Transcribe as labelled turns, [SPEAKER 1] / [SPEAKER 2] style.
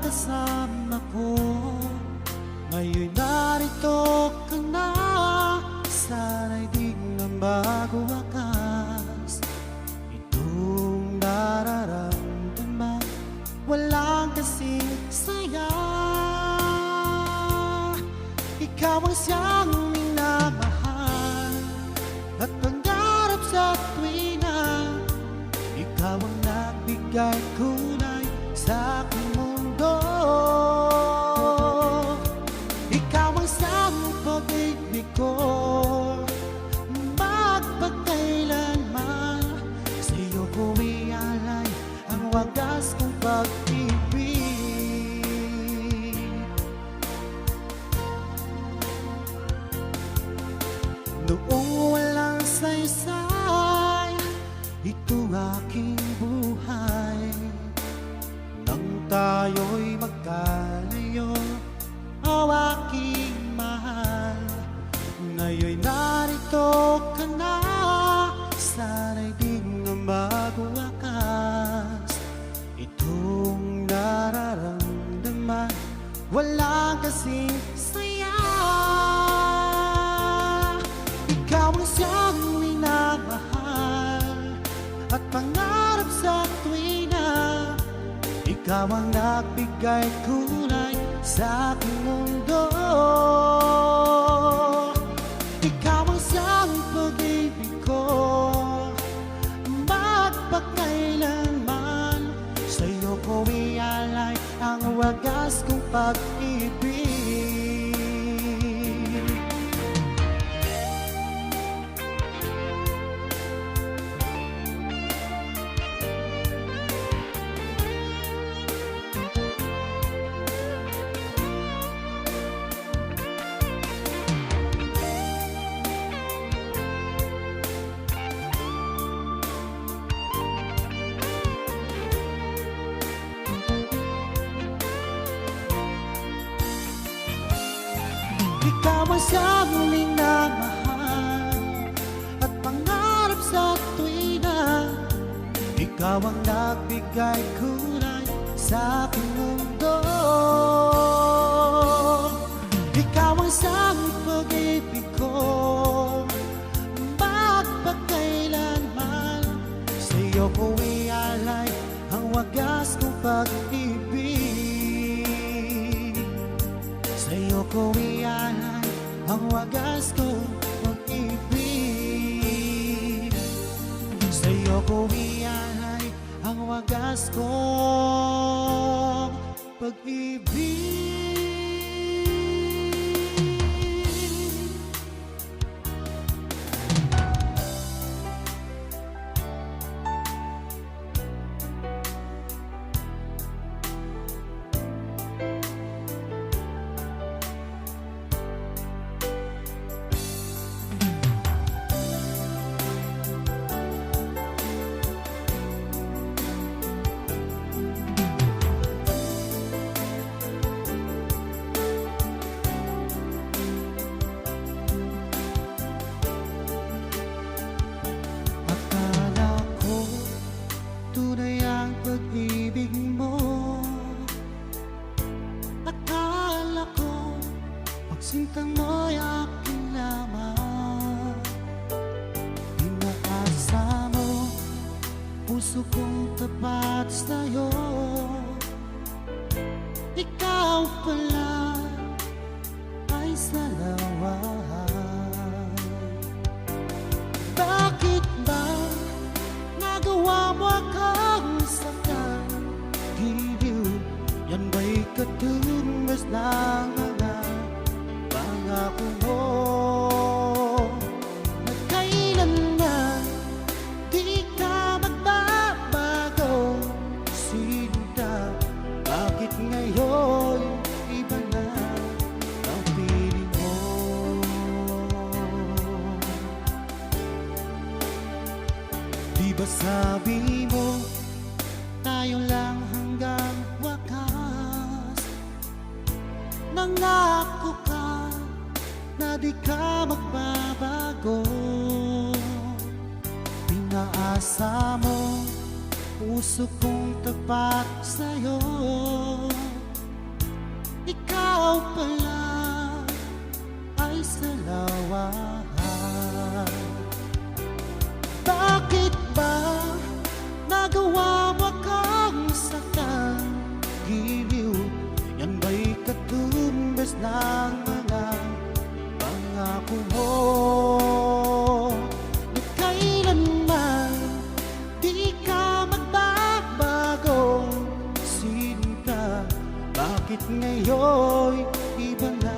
[SPEAKER 1] kasama ko. Ngayon'y narito ka na, sana'y di na bago wakas. Itong nararamdaman, walang kasing saya. Ikaw ang siyang minamahal at pangarap sa tuwina. Ikaw ang nagbigay kulay sa aking mundo. Ikaw ang siyang pag-ibig ko, magpagkailanman. Sa iyo ko ialay ang wagas kong pag-ibig. Noong walang saysay, ito aking buhay. Nang tayo'y magkalayo, o aking mahal. Ngayon'y narito ka na, sana'y di na magwakas. Itong nararamdaman, walang kasing saya. Ikaw ang siyang minamahal at pangarap sa tuwina. Ikaw ang nagbigay kulay sa aking mundo. Ikaw ang siyang pag-ibig ko, magpakailanman. Sa iyo ko ialay ang wagas kong pag-ibig. Ikaw ang siyang minamahal at pangarap sa tuwina. Ikaw ang nagbigay kulay sa aking mundo. Ikaw ang siyang pag-ibig ko, magpakailanman. Sa iyo ko ialay ang wagas kong pag-ibig. Sa iyo ko ialay ang wagas kong pag-ibig. Sa iyo ko ialay ang wagas kong pag-ibig. Pag-ibig mo, akala ko pagsinta mo'y akin lamang. Inaasa mo, puso kong tapat sa'yo. Ikaw pala ay salaway. Bakit ba nagawa mo akong saktan? Yan ba'y katumbas ng mga pangako mo na kailanman di ka magbabago? Sinta, bakit ngayon iba na ang piling mo? Di ba sabi mo tayo lang hanggang wakas? Nangako ka na di ka magbabago. Pinaasa mo, puso kong tapat sa'yo. ikaw pala ay salawahan. Bakit ba nagawa mo kang saktan? Giliw, yan ba'y katumbas ng mga pangako mo? Na kailanman di ka magbabago. Sinta, bakit ngayon iba na